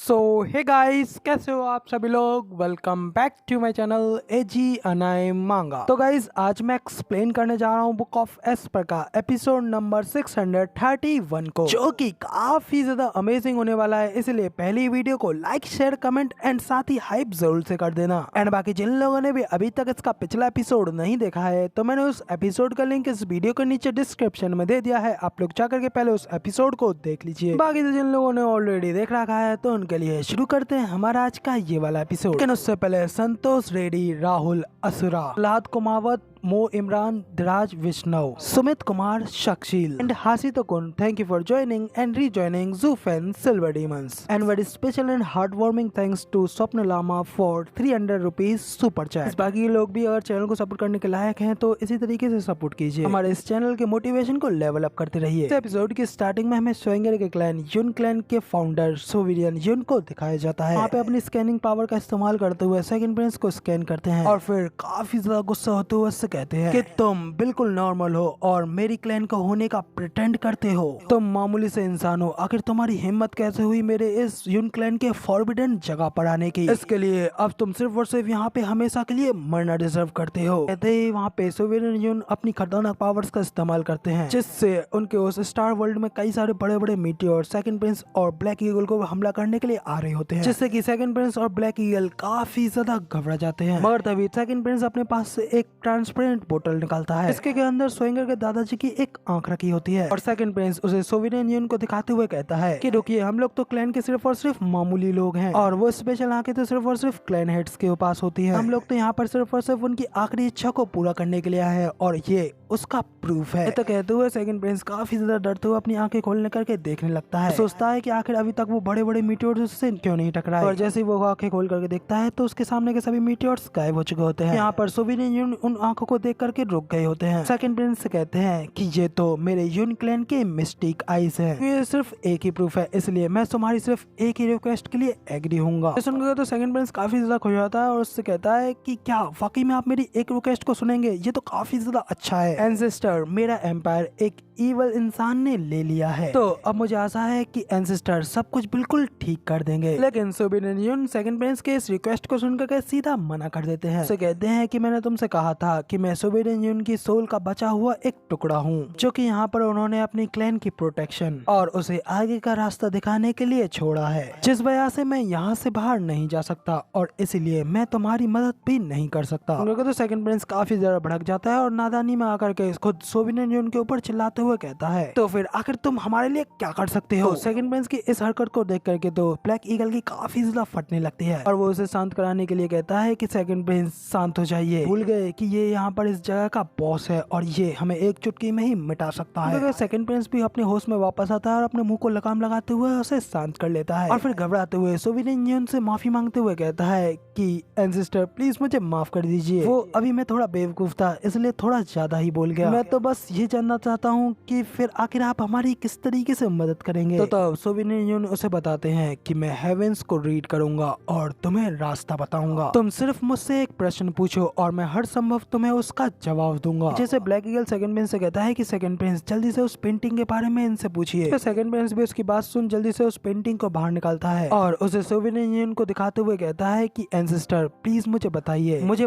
सो hey guys, कैसे हो आप सभी लोग। Welcome back to my channel AG anime manga. तो गाइस, आज मैं एक्सप्लेन करने जा रहा हूँ बुक ऑफ एस्पर का एपिसोड नंबर 631 को, जो कि काफी ज्यादा अमेजिंग होने वाला है। इसलिए पहली वीडियो को लाइक, शेयर, कमेंट एंड साथ ही हाइप जरूर से कर देना। एंड बाकी जिन लोगों ने भी अभी तक इसका पिछला एपिसोड नहीं देखा है, तो मैंने उस एपिसोड का लिंक इस वीडियो के नीचे डिस्क्रिप्शन में दे दिया है। आप लोग जाकर के पहले उस एपिसोड को देख लीजिए। बाकी तो जिन लोगों ने ऑलरेडी देख रखा है, तो उनके लिए शुरू करते हैं हमारा आज का ये वाला एपिसोड। लेकिन उससे पहले संतोष Reddy, Rahul asura, Prahlad Kumawat, Mo Imran, Dhiraj Vishnu, Sumit Kumar, Shakshil and Hasito kun, thank you for joining and rejoining जू फैन silver demons and very special and heartwarming thanks to Swapna Lama for 300 rupees super chat. बाकी लोग भी अगर चैनल को सपोर्ट करने के लायक हैं, तो इसी तरीके से सपोर्ट कीजिए। हमारे इस चैनल के मोटिवेशन को लेवल अप करते रहिए। इस एपिसोड की स्टार्टिंग में हमें स्वेंगर के क्लैन युन क्लैन के फाउंडर सोविरियन युन को दिखाया जाता है। वहाँ पे अपनी स्कैनिंग पावर का इस्तेमाल करते हुए सेकंड प्रिंस को स्कैन करते हैं और फिर काफी ज्यादा गुस्सा होते हुए उससे कहते हैं कि तुम बिल्कुल नॉर्मल हो और मेरी क्लैन को होने का प्रिटेंड करते हो। तुम मामूली से इंसान हो, आखिर तुम्हारी हिम्मत कैसे हुई मेरे इस युन क्लैन के फॉरबिडन जगह पर आने की। इसके लिए अब तुम सिर्फ और सिर्फ यहाँ पे हमेशा के लिए मरना डिजर्व करते हो। कहते ही वहाँ पे सोविरियन युन अपनी खतरनाक पावर्स का इस्तेमाल करते हैं, जिससे उनके उस स्टार वर्ल्ड में कई सारे बड़े बड़े मीटियोर सेकंड प्रिंस और ब्लैक ईगल को हमला करने के लिए आ रहे होते हैं, जिससे कि सेकंड प्रिंस और ब्लैक ईगल काफी ज्यादा घबरा जाते हैं। मगर तभी सेकंड प्रिंस अपने पास से एक ट्रांसपेरेंट बोतल निकालता है। इसके अंदर स्वेंगर के दादाजी की एक आंख रखी होती है और सेकंड प्रिंस उसे सोविरियन युन को दिखाते हुए कहता है कि रुकिए, हम लोग तो क्लैन के सिर्फ और सिर्फ मामूली लोग हैं और वो स्पेशल आंखें तो सिर्फ और सिर्फ क्लैन हेड्स के पास होती है। हम लोग तो यहाँ पर सिर्फ और सिर्फ उनकी आखिरी इच्छा को पूरा करने के लिए आए हैं और ये उसका प्रूफ है। तो कहते हुए सेकंड प्रिंस काफी ज्यादा डरते हुए अपनी आंखें खोलने करके देखने लगता है। सोचता है कि आखिर अभी तक वो बड़े बड़े मीटियोर्स से क्यों नहीं टकराए, और जैसे ही वो आंखें खोल करके देखता है तो उसके सामने के सभी मीटियोर्स गायब हो चुके होते हैं। यहाँ पर सोविरियन युन उन आंखों को देख करके रुक गए होते हैं। सेकंड प्रिंस से कहते हैं कि ये तो मेरे युन क्लैन के मिस्टिक आईज है, ये सिर्फ एक ही प्रूफ है, इसलिए मैं तुम्हारी सिर्फ एक ही रिक्वेस्ट के लिए एग्री हूँगा। सुनकर तो सेकंड प्रिंस काफी ज्यादा खुश होता है और उससे कहता है कि क्या वाकई में आप मेरी एक रिक्वेस्ट को सुनेंगे, ये तो काफी ज्यादा अच्छा है। एंसेस्टर, मेरा एम्पायर एक इवल इंसान ने ले लिया है, तो अब मुझे आशा है कि एंसेस्टर सब कुछ बिल्कुल ठीक कर देंगे। लेकिन सोविरियन युन सेकंड प्रिंस के इस रिक्वेस्ट को सुनकर के सीधा मना कर देते हैं। उसे कहते हैं कि मैंने तुमसे कहा था कि मैं सोविरियन युन की सोल का बचा हुआ एक टुकड़ा हूँ, जो कि यहाँ पर उन्होंने अपनी क्लैन की प्रोटेक्शन और उसे आगे का रास्ता दिखाने के लिए छोड़ा है, जिस वजह से मैं यहाँ से बाहर नहीं जा सकता और इसीलिए मैं तुम्हारी मदद भी नहीं कर सकता। तो सेकंड प्रिंस काफी ज्यादा भड़क जाता है और नादानी में आकर के खुद सोविरियन युन के ऊपर चिल्लाते हुए कहता है, तो फिर आखिर तुम हमारे लिए क्या कर सकते हो। सेकंड प्रिंस की इस हरकत को देख करके तो ब्लैक ईगल की काफी ज्यादा फटने लगती है और वो उसे शांत कराने के लिए कहता है कि सेकंड प्रिंस शांत हो जाइए, भूल गए कि ये यहाँ पर इस जगह का बॉस है और ये हमें एक चुटकी में ही मिटा सकता है। सेकंड प्रिंस भी अपने होश में वापस आता है और अपने मुंह को लगाम लगाते हुए उसे शांत कर लेता है और फिर घबराते हुए सोविरियन युन से माफी मांगते हुए कहता है कि एंसेस्टर प्लीज मुझे माफ कर दीजिए, वो अभी मैं थोड़ा बेवकूफ था, इसलिए थोड़ा ज्यादा ही बोल गया। मैं तो बस ये जानना चाहता हूँ कि फिर आखिर आप हमारी किस तरीके से मदद करेंगे। तो तब सोविरियन युन उसे बताते हैं कि मैं हेवेंस को रीड करूंगा और तुम्हें रास्ता बताऊंगा, तुम सिर्फ मुझसे एक प्रश्न पूछो और मैं हर संभव तुम्हें उसका जवाब दूंगा। जैसे ब्लैक ईगल सेकंड प्रिंस से कहता है कि सेकंड प्रिंस जल्दी से उस पेंटिंग के बारे में इनसे पूछिए। तो सेकंड प्रिंस भी उसकी बात सुन जल्दी से उस पेंटिंग को बाहर निकालता है और उसे सोविरियन युन को दिखाते हुए कहता है कि एंसेस्टर प्लीज मुझे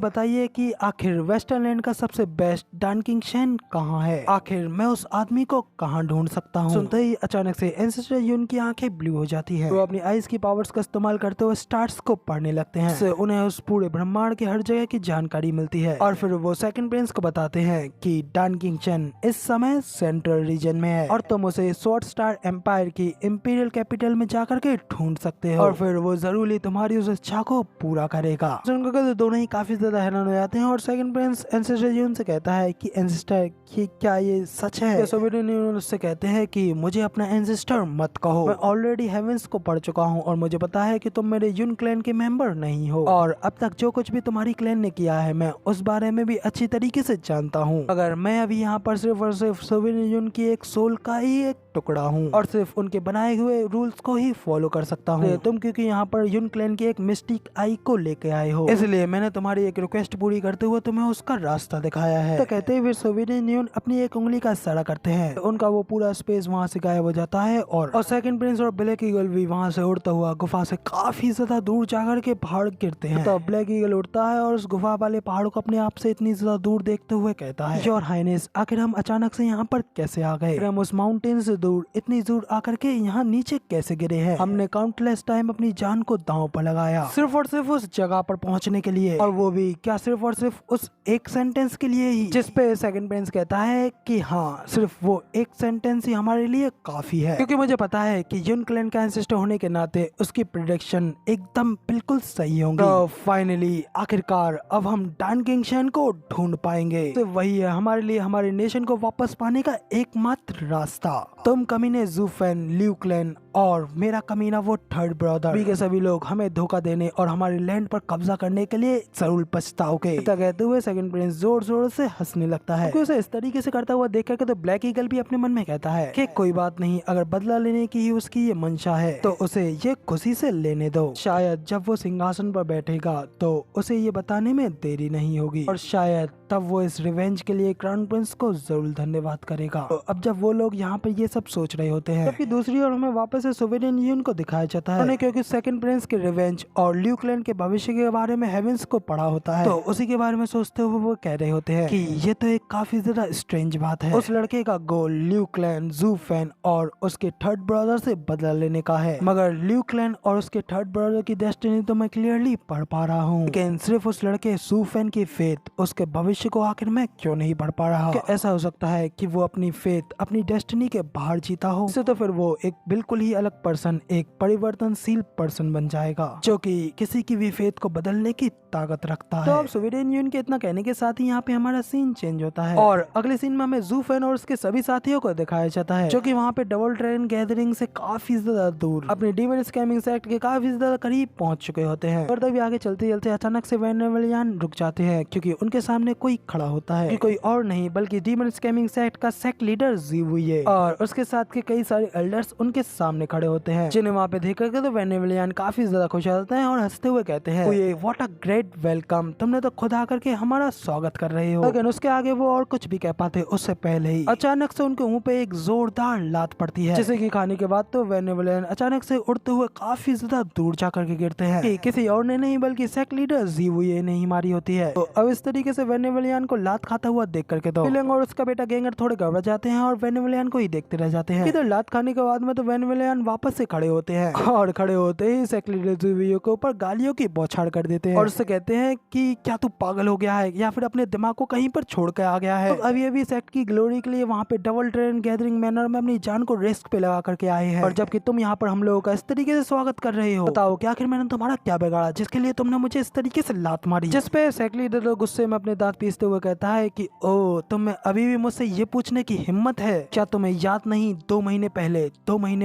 बताइए कि आखिर वेस्टरलैंड का सबसे बेस्ट डांकिंग शेन कहाँ है, आखिर मैं उस आदमी को कहाँ ढूंढ सकता हूँ। सुनते ही अचानक से एंसेस्टर युन की आंखें ब्लू हो जाती है। वो अपनी आईज की पावर्स का इस्तेमाल करते हुए स्टार्स को पढ़ने लगते हैं, जिससे उन्हें उस पूरे ब्रह्मांड के हर जगह की जानकारी मिलती है और फिर वो सेकंड प्रिंस को बताते हैं कि डांकिंग चेन इस समय सेंट्रल रीजन में है और तुम उसे स्वॉर्ड स्टार एम्पायर की इंपीरियल कैपिटल में जाकर के ढूंढ सकते हो और फिर वो जरूर तुम्हारी उस इच्छा को पूरा करेगा। सुनकर दोनों ही काफी ज्यादा हैरान हो जाते हैं और सेकंड प्रिंस एंसेस्टर युन से कहता है कि एंसेस्टर क्या ये सच है। सोविरियन युन उससे कहते हैं कि मुझे अपना एंसेस्टर मत कहो, मैं ऑलरेडी हेवेंस को पढ़ चुका हूँ और मुझे पता है कि तुम मेरे युन क्लैन के मेंबर नहीं हो और अब तक जो कुछ भी तुम्हारी क्लैन ने किया है मैं उस बारे में भी अच्छी तरीके से जानता हूँ। अगर मैं अभी यहाँ पर सिर्फ और सिर्फ सोविरियन युन की एक सोल का ही एक टुकड़ा हूँ और सिर्फ उनके बनाए हुए रूल्स को ही फॉलो कर सकता हूँ। तुम क्योंकि यहाँ पर यून क्लैन की एक मिस्टिक आई को लेके आए हो, इसलिए मैंने तुम्हारी एक रिक्वेस्ट पूरी करते हुए तुम्हें उसका रास्ता दिखाया है। तो कहते हुए सोवियत यूनियन अपनी एक उंगली का इशारा करते हैं, उनका वो पूरा स्पेस वहाँ से गायब हो जाता है और सेकंड प्रिंस और ब्लैक ईगल भी वहाँ से उड़ता हुआ गुफा से काफी ज्यादा दूर जाकर के पहाड़ गिरते हैं। तो ब्लैक ईगल उड़ता है और उस गुफा वाले पहाड़ों को अपने आप से इतनी ज्यादा दूर देखते हुए कहता है, योर हाइनेस, आखिर हम अचानक से यहाँ पर कैसे आ गए? हम उस माउंटेन से दूर इतनी दूर आकर के यहाँ नीचे कैसे गिरे हैं? हमने काउंटलेस टाइम अपनी जान को दांव पर लगाया सिर्फ और सिर्फ उस जगह पर पहुँचने के लिए, और वो भी क्या सिर्फ और सिर्फ उस एक सेंटेंस के लिए ही, जिस पे सेकंड प्रिंस कहता है कि हाँ, सिर्फ वो एक सेंटेंस ही हमारे लिए काफी है, क्योंकि मुझे पता है कि यून क्लैन का एंसेस्टर होने के नाते उसकी प्रेडिक्शन एकदम बिल्कुल सही होंगी। तो फाइनली आखिरकार अब हम डैन किंगशन को ढूंढ पाएंगे। तो वही है हमारे लिए हमारे नेशन को वापस पाने का एकमात्र रास्ता। तुम कमीने जू फेन, लियू क्लैन और मेरा कमीना वो थर्ड ब्रदर, भी के सभी लोग हमें धोखा देने और हमारे लैंड पर कब्जा करने के लिए जरूर पछताओगे। कहते हुए सेकंड प्रिंस जोर जोर से हंसने लगता है। उसे इस तरीके से करता हुआ देख करके तो ब्लैक ईगल भी अपने मन में कहता है कि कोई बात नहीं, अगर बदला लेने की ही उसकी ये मंशा है तो उसे ये खुशी से लेने दो। शायद जब वो सिंहासन पर बैठेगा तो उसे ये बताने में देरी नहीं होगी, और शायद तब वो इस रिवेंज के लिए क्राउन प्रिंस को जरूर धन्यवाद करेगा। तो अब जब वो लोग यहाँ पे ये सब सोच रहे होते हैं, जबकि दूसरी ओर हमें वापस से सोवियत यूनियन को दिखाया जाता है, क्योंकि सेकंड प्रिंस के रिवेंज और लियू क्लैन के भविष्य के बारे में हेवेंस को पढ़ा होता है, तो उसी के बारे में सोचते हुए वो कह रहे होते हैं कि ये तो एक काफी ज्यादा स्ट्रेंज बात है। उस लड़के का गोल लियू क्लैन, जू फेन और उसके थर्ड ब्रदर से बदला लेने का है, मगर लियू क्लैन और उसके थर्ड ब्रदर की डेस्टिनी तो मैं क्लियरली पढ़ पा रहा हूँ, लेकिन सिर्फ उस लड़के जू फेन की फेथ, उसके भविष्य को आखिर मैं क्यों नहीं पढ़ पा रहा? क्या ऐसा हो सकता है कि वो अपनी फेथ, अपनी डेस्टिनी के बाहर जीता हो? इससे तो फिर वो एक बिल्कुल ही अलग पर्सन, एक परिवर्तनशील पर्सन बन जाएगा, जो कि किसी की भी फेथ को बदलने की ताकत रखता है। तो अब सोवियत यूनियन के इतना कहने के साथ ही यहाँ पे हमारा सीन चेंज होता है, और अगले सीन में हमें जू फेन और उसके सभी साथियों को दिखाया जाता है, जो कि वहाँ पे डबल ट्रेन गैदरिंग से काफी ज्यादा दूर अपने डीमन स्कैमिंग सेक्ट के काफी ज्यादा करीब पहुंच चुके होते हैं। और तभी आगे चलते चलते अचानक से वेनेवलियान रुक जाते हैं, क्योंकि उनके सामने कोई खड़ा होता है, कि कोई और नहीं बल्कि डीमन स्कैमिंग सेक्ट का सेक्ट लीडर जीवुये और उसके साथ के कई सारे एल्डर्स उनके सामने खड़े होते हैं, जिन्हें वहाँ पे देख करके तो वेनेवलियान काफी ज्यादा खुश हो जाते हैं और हंसते हुए कहते हैं, ये व्हाट अ ग्रेट वेलकम, तुमने तो खुद आकर के हमारा स्वागत कर रहे हो। लेकिन उसके आगे वो और कुछ भी कह पाते उससे पहले ही अचानक से उनके मुंह पे एक जोरदार लात पड़ती है, जिसे की खाने के बाद तो वेनेवलियान अचानक से उड़ते हुए काफी ज्यादा दूर जाकर के गिरते हैं, कि किसी और ने नहीं बल्कि सेक्ट लीडर जीवुये ने ही मारी होती है। तो अब इस तरीके से वेनेवलियान को लात खाता हुआ देख करके तो फिलिंग और उसका बेटा गेंगर थोड़े घबरा जाते हैं और वेनेवलियान को ही देखते रह जाते हैं। इधर लात खाने के बाद में तो वेनेवलियान वापस से खड़े होते हैं, और खड़े होते ही सेक्ट लीडर जीवुये के ऊपर गालियों की बौछार कर देते हैं और उससे कहते हैं कि क्या तू पागल हो गया है या फिर अपने दिमाग को कहीं पर छोड़ कर आ गया है? तो अभी अभी सेक्ट की ग्लोरी के लिए वहाँ पे डबल ट्रेन गैदरिंग मैनर में अपनी जान को रिस्क पे लगा करके आए हैं, और जबकि तुम यहाँ पर हम लोगों का इस तरीके से स्वागत कर रहे हो, बताओ कि आखिर मैंने तुम्हारा क्या बिगाड़ा जिसके लिए तुमने मुझे इस तरीके से लात मारी? जिस पे सेक्ट लीडर गुस्से में अपने दांत पीसते हुए कहता है कि ओ, तुम्हें अभी भी मुझसे ये पूछने की हिम्मत है? क्या तुम्हें याद नहीं 2 महीने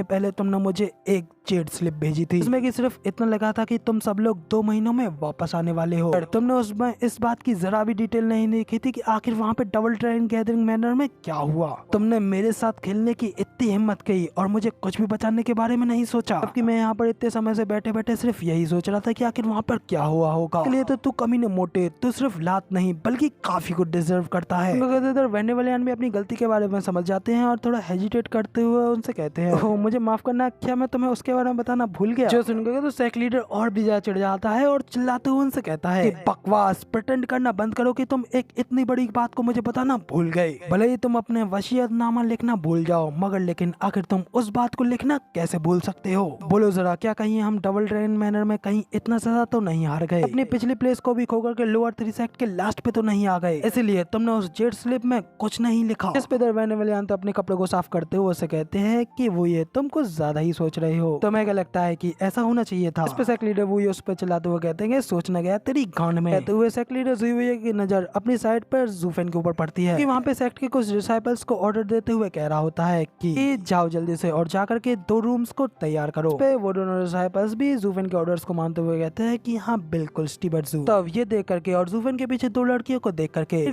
पहले तुमने मुझे एक चैट स्लिप भेजी थी, इसमें कि सिर्फ इतना लगा था कि तुम सब लोग 2 महीनों में वापस आने वाले हो, और तुमने उसमें इस बात की जरा भी डिटेल नहीं लिखी थी कि आखिर वहाँ पे डबल ट्रेन गैदरिंग मैनर में क्या हुआ। तुमने मेरे साथ खेलने की इतनी हिम्मत की और मुझे कुछ भी बचाने के बारे में नहीं सोचा, जबकि मैं यहाँ पर इतने समय से बैठे बैठे सिर्फ यही सोच रहा था कि आखिर वहाँ पर क्या हुआ होगा। इसके लिए तो तू कमीने मोटे, तू सिर्फ लात नहीं बल्कि काफी कुछ डिजर्व करता है। वेनेवलियान भी अपनी गलती के बारे में समझ जाते हैं और थोड़ा हेजिटेट करते हुए उनसे कहते हैं, ओह मुझे माफ करना, क्या मैं तुम्हें उसके बारे में बताना भूल गया? जो सुनकर तो सेक्ट लीडर और भी ज्यादा चिढ़ जाता है और चिल्लाते हुए उनसे कहता है कि बकवास प्रिटेंड करना बंद करो कि तुम एक इतनी बड़ी बात को मुझे बताना भूल गए। भले ही तुम अपने वसीयतनामा लिखना भूल जाओ, मगर लेकिन आखिर तुम उस बात को लिखना कैसे भूल सकते हो? बोलो जरा, क्या कहीं हम डबल ट्रेन मैनर में कहीं इतना ज्यादा तो नहीं हार गए? अपनी पिछली प्लेस को भी खोकर के लोअर 3 सेक्ट के लास्ट पे तो नहीं आ गए, इसलिए तुमने उस जेट स्लिप में कुछ नहीं लिखा। इस पे वेनेवलियान तो अपने कपड़े को साफ करते हुए उसे कहते हैं कि वो ये तुम कुछ ज्यादा ही सोच रहे हो, तुम्हें क्या लगता है कि ऐसा होना चाहिए था? इस पे सेक्ट लीडर वुई उस पर चिल्लाते हुए कहते हैं सोचना गया तेरी गांड में। कहते हुए सेक्ट लीडर ज़ुई की नजर अपनी साइड पर ज़ूफेन के ऊपर पड़ती है कि वहाँ पे सेक्ट के कुछ डिसाइपल्स को ऑर्डर देते हुए कह रहा होता है कि जाओ जल्दी से और जाकर के 2 रूम्स को तैयार करो। इस पे वो दोनों डिसाइपल्स भी ज़ूफेन के ऑर्डर्स को मानते हुए कहते हैं कि हाँ बिल्कुल स्टीबर्ट ज़ू। तब ये देख करके और ज़ूफेन के पीछे 2 लड़कियों को देख करके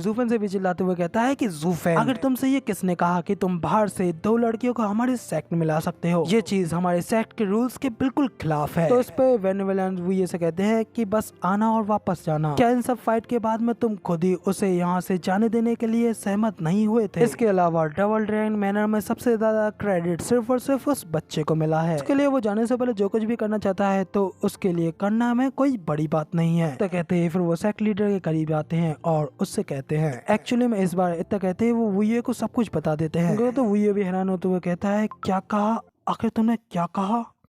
ज़ूफेन से भी चिल्लाते हुए कहता है कि ज़ूफेन अगर तुमसे ये किसने कहा कि तुम बाहर से 2 लड़कियों को हमारे सेक्ट में मिला सकते हो? ये चीज हमारे सेक्ट के रूल्स के बिल्कुल खिलाफ है। तो इस पे वेनेवलेंस वो ये से कहते हैं कि बस आना और वापस जाना। क्या इन सब फाइट के बाद में तुम खुद ही उसे यहाँ से जाने देने के लिए सहमत नहीं हुए थे? इसके अलावा डबल ड्रैगन मैनर में सबसे ज्यादा क्रेडिट सिर्फ और सिर्फ उस बच्चे को मिला है। इसके लिए वो जाने से पहले जो कुछ भी करना चाहता है तो उसके लिए करना में कोई बड़ी बात नहीं है। तो कहते हैं फिर वो सेक्ट लीडर के करीब आते हैं और उससे कहते हैं एक्चुअली में इस बार इतना कहते हैं वो वुये को सब कुछ बता देते हैं। तो वुये भी हैरान होते हुए कहता है क्या कहा? आखिर तुमने क्या कहा?